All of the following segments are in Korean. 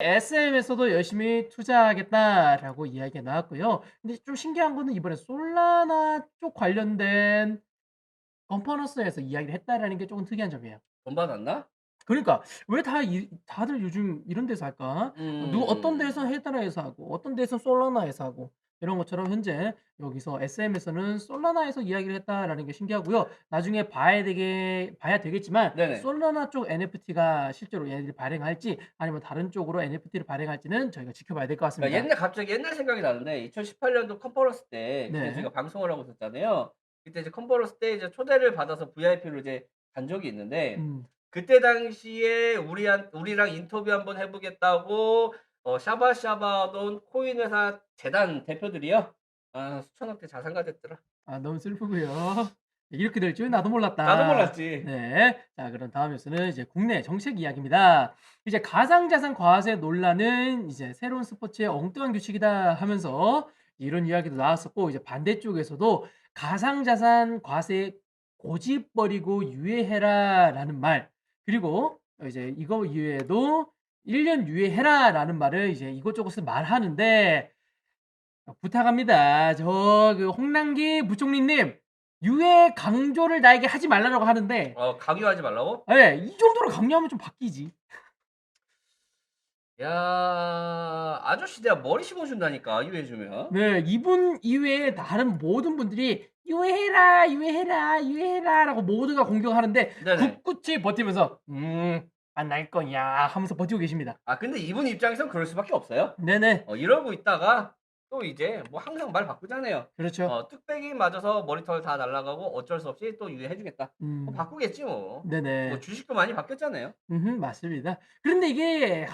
SM에서도 열심히 투자하겠다라고 이야기가 나왔고요. 근데 좀 신기한 거는 이번에 솔라나 쪽 관련된 컨퍼런스에서 이야기를 했다라는 게 조금 특이한 점이에요. 돈 받았나? 그러니까 왜 다들 요즘 이런 데서 할까? 어떤 음. 데선 헤드라에서 하고 어떤 데선 솔라나에서 하고 이런 것처럼 현재 여기서 SM에서는 솔라나에서 이야기를 했다라는 게 신기하고요. 나중에 봐야 되겠지만 네네. 솔라나 쪽 NFT가 실제로 얘네들이 발행할지 아니면 다른 쪽으로 NFT를 발행할지는 저희가 지켜봐야 될 것 그러니까 같습니다. 갑자기 옛날 생각이 나는데 2018 년도 컨퍼런스 때 그때 네. 제가 방송을 하고 있었잖아요. 그때 이제 컨퍼런스 때 이제 초대를 받아서 VIP로 이제 간 적이 있는데 음. 그때 당시에 우리랑 인터뷰 한번 해 보겠다고 샤바샤바 하던 코인 회사 재단 대표들이요. 아 수천억대 자산가됐더라. 너무 슬프고요. 이렇게 될 줄 나도 나도 몰랐다. 몰랐지. 네. 자 그럼 다음 뉴스는 이제 국내 정책 이야기입니다. 이제 가상자산 과세 논란은 이제 새로운 스포츠의 엉뚱한 규칙이다 하면서 이런 이야기도 나왔었고 이제 반대쪽에서도 가상자산 과세 고집 버리고 유예해라라는 말 그리고 이제 이거 이외에도 1년 유예해라라는 말을 이제 이것저것을 말하는데 부탁합니다. 저 그 홍남기 부총리님 유해 강조를 나에게 하지 말라고 하는데 강요하지 말라고? 예 이 정도로 강요하면 좀 바뀌지. 야 아저씨 내가 머리 심어 준다니까 이거 해 주면. 네. 이분 이외에 다른 모든 분들이 "유해해라, 유해해라, 유해해라."라고 모두가 공격하는데 네네. 굳굳이 버티면서 안 날 거야." 하면서 버티고 계십니다. 아 근데 이분 입장에선 그럴 수밖에 없어요. 네네. 이러고 있다가 또 이제 뭐 항상 말 바꾸잖아요. 그렇죠. 뚝배기 맞아서 머리털 다 날아가고 어쩔 수 없이 또 유예해 주겠다. 뭐 음. 바꾸겠지 뭐. 뭐 네네. 주식도 많이 바뀌었잖아요. 맞습니다. 그런데 이게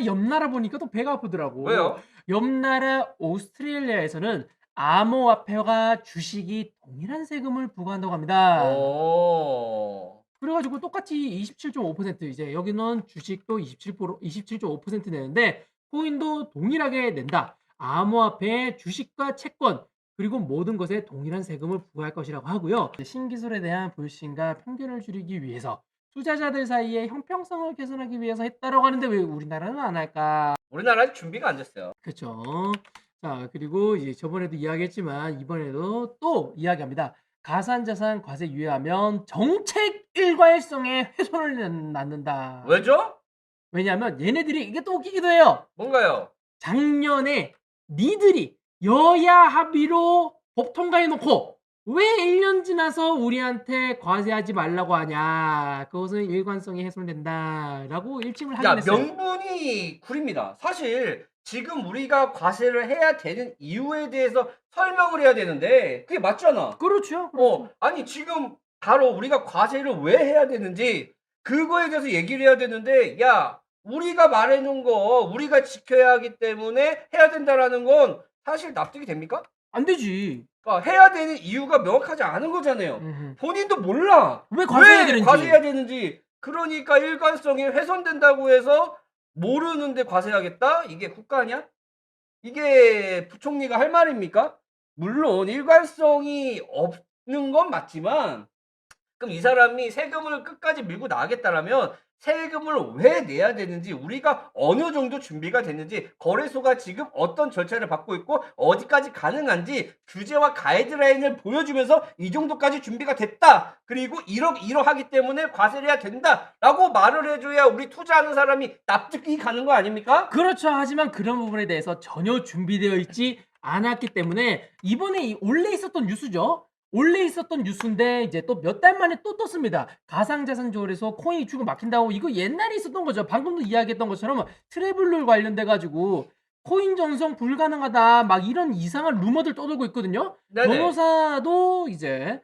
옆 나라 보니까 또 배가 아프더라고. 왜요? 옆 나라 오스트레일리아에서는 암호화폐와 주식이 동일한 세금을 부과한다고 합니다. 어. 그래 가지고 똑같이 27.5% 이제 여기는 주식도 27.5% 내는데 코인도 동일하게 낸다. 암호화폐, 주식과 채권 그리고 모든 것에 동일한 세금을 부과할 것이라고 하고요. 신기술에 대한 불신과 편견을 줄이기 위해서 투자자들 사이의 형평성을 개선하기 위해서 했다라고 하는데 왜 우리나라는 안 할까? 우리나라 아직 준비가 안 됐어요. 그쵸. 자 그리고 이제 저번에도 이야기했지만 이번에도 또 이야기합니다. 가산자산 과세 유예하면 정책 일괄성에 훼손을 낳는다. 왜죠? 왜냐하면 얘네들이 이게 또 웃기기도 해요. 뭔가요? 작년에 니들이 여야 합의로 법 통과해 놓고 왜 1년 지나서 우리한테 과세하지 말라고 하냐. 그것은 일관성이 훼손된다라고 일침을 하긴 야 했어요. 명분이 구립니다. 사실 지금 우리가 과세를 해야 되는 이유에 대해서 설명을 해야 되는데 그게 맞잖아. 그렇죠, 그렇죠. 아니 지금 바로 우리가 과세를 왜 해야 되는지 그거에 대해서 얘기를 해야 되는데 야 우리가 말해 놓은 거 우리가 지켜야 하기 때문에 해야 된다라는 건 사실 납득이 됩니까? 안 되지. 그러니까 해야 되는 이유가 명확하지 않은 거잖아요. 음음. 본인도 몰라. 왜 과세해야 왜 되는지. 과세해야 되는지. 그러니까 일관성이 훼손된다고 해서 모르는데 과세하겠다? 이게 국가냐? 이게 부총리가 할 말입니까? 물론 일관성이 없는 건 맞지만 그럼 이 사람이 세금을 끝까지 밀고 나가겠다라면 세금을 왜 내야 되는지 우리가 어느 정도 준비가 됐는지 거래소가 지금 어떤 절차를 밟고 있고 어디까지 가능한지 규제와 가이드라인을 보여주면서 이 정도까지 준비가 됐다. 그리고 이러하기 때문에 과세를 해야 된다라고 말을 해줘야 우리 투자하는 사람이 납득이 가는 거 아닙니까? 그렇죠. 하지만 그런 부분에 대해서 전혀 준비되어 있지 않았기 때문에 이번에 원래 있었던 뉴스죠. 원래 있었던 뉴스인데 이제 또 몇 달 만에 또 떴습니다. 가상자산 조회에서 코인이 주고 막힌다고 이거 옛날에 있었던 거죠. 방금도 이야기했던 것처럼 트래블룰 관련돼 가지고 코인 전송 불가능하다 막 이런 이상한 루머들 떠돌고 있거든요. 네네. 변호사도 이제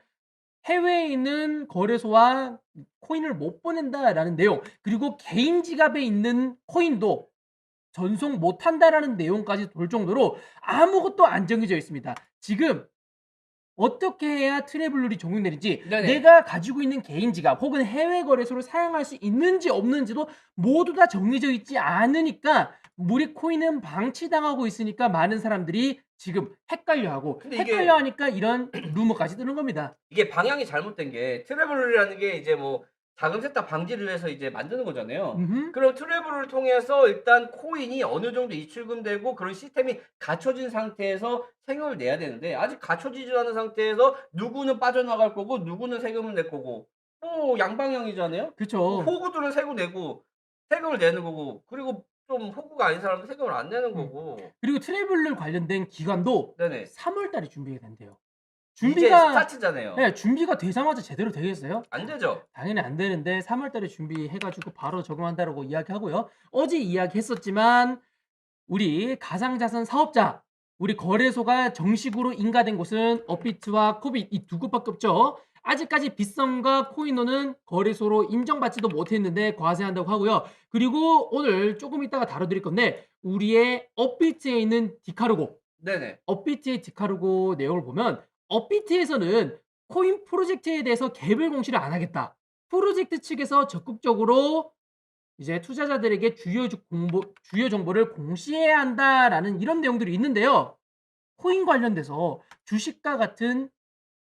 해외에 있는 거래소와 코인을 못 보낸다라는 내용 그리고 개인 지갑에 있는 코인도 전송 못한다라는 내용까지 돌 정도로 아무것도 안 정해져 있습니다. 지금 어떻게 해야 트래블룰이 적용되는지 네네. 내가 가지고 있는 개인 지갑 혹은 해외 거래소를 사용할 수 있는지 없는지도 모두 다 정해져 있지 않으니까 우리 코인은 방치당하고 있으니까 많은 사람들이 지금 헷갈려하고 근데 이게 헷갈려하니까 이런 루머까지 뜨는 겁니다. 이게 방향이 잘못된 게 트래블룰이라는 게 이제 뭐 자금 세탁 방지를 위해서 이제 만드는 거잖아요. 음흠. 그럼 트래블을 통해서 일단 코인이 어느 정도 입출금되고 그런 시스템이 갖춰진 상태에서 세금을 내야 되는데 아직 갖춰지지 않은 상태에서 누구는 빠져나갈 거고 누구는 세금을 낼 거고 뭐 양방향이잖아요. 뭐 그쵸. 호구들은 세금 내고 세금을 내는 거고 그리고 좀 호구가 아닌 사람은 세금을 안 내는 음. 거고. 그리고 트래블을 관련된 기간도 네네. 3월 달에 준비가 된대요. 이제 준비가 스타트잖아요. 예 준비가 되자마자 제대로 되겠어요? 안 되죠. 당연히 안 되는데 3월 달에 준비해 가지고 바로 적용한다라고 이야기하고요. 어제 이야기했었지만 우리 가상자산 사업자, 우리 거래소가 정식으로 인가된 곳은 업비트와 코빗 이 두 곳밖에 없죠. 아직까지 빗썸과 코이노는 거래소로 인정받지도 못했는데 과세한다고 하고요. 그리고 오늘 조금 이따가 다뤄드릴 건데 우리의 업비트에 있는 디카르고, 네네. 업비트의 디카르고 내용을 보면 업비트에서는 코인 프로젝트에 대해서 개별 공시를 안 하겠다. 프로젝트 측에서 적극적으로 이제 투자자들에게 주요 정보를 공시해야 한다라는 이런 내용들이 있는데요. 코인 관련돼서 주식과 같은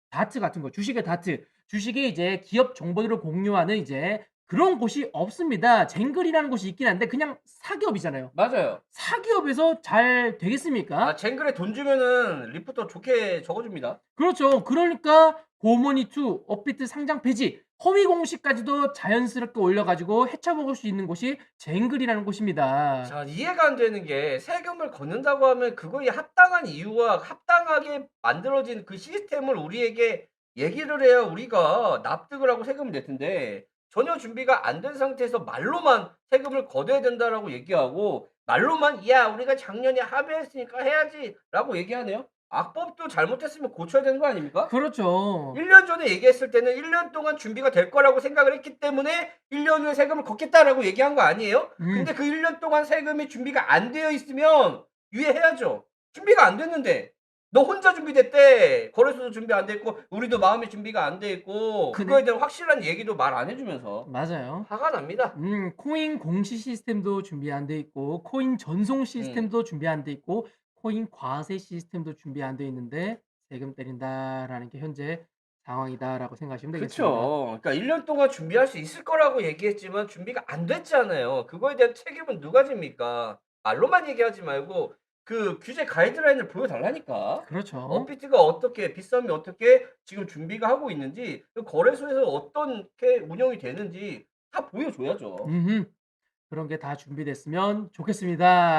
다트 같은 거, 주식의 다트, 주식의 이제 기업 정보들을 공유하는 이제 그런 곳이 없습니다. 쟁글이라는 곳이 있긴 한데 그냥 사기업이잖아요. 맞아요. 사기업에서 잘 아 되겠습니까? 쟁글에 돈 주면은 리포터 좋게 적어 줍니다. 그렇죠. 그러니까 고머니2, 업비트 상장 폐지, 허위 공시까지도 자연스럽게 올려 가지고 헤쳐먹을 수 있는 곳이 쟁글이라는 곳입니다. 자 이해가 안 되는 게 세금을 걷는다고 하면 그거에 합당한 이유와 합당하게 만들어진 그 시스템을 우리에게 얘기를 해야 우리가 납득을 하고 세금을 낼 텐데 전혀 준비가 안 된 상태에서 말로만 세금을 걷어야 된다라고 얘기하고 말로만 "야 우리가 작년에 합의했으니까 해야지."라고 얘기하네요. 악법도 잘못했으면 고쳐야 되는 거 아닙니까? 그렇죠. 1년 전에 얘기했을 때는 1년 동안 준비가 될 거라고 생각을 했기 때문에 "1년 후에 세금을 걷겠다."라고 얘기한 거 아니에요? 근데 음. 그 1년 동안 세금이 준비가 안 되어 있으면 유예해야죠. 준비가 안 됐는데. 너 혼자 준비됐대. 거래소도 준비 안 돼 있고 우리도 마음의 준비가 안 돼 있고 그네 그거에 대한 확실한 얘기도 말 안 해 주면서 맞아요. 화가 납니다. 코인 공시 시스템도 준비 안 돼 있고 코인 전송 음. 시스템도 준비 안 돼 있고 코인 과세 시스템도 준비 안 돼 있는데 '세금 때린다.'라는 게 현재 상황이다라고 생각하시면 되겠습니다. 그쵸. 그러니까 1년 동안 준비할 수 있을 거라고 얘기했지만 준비가 안 됐잖아요. 그거에 대한 책임은 누가 집니까? 말로만 얘기하지 말고 그 규제 가이드라인을 보여 달라니까. 그렇죠. 업비트가 어떻게 빗썸이 어떻게 지금 준비가 하고 있는지 그 거래소에서 어떻게 운영이 되는지 다 보여 줘야죠. 음흠. 그런 게 다 준비됐으면 좋겠습니다.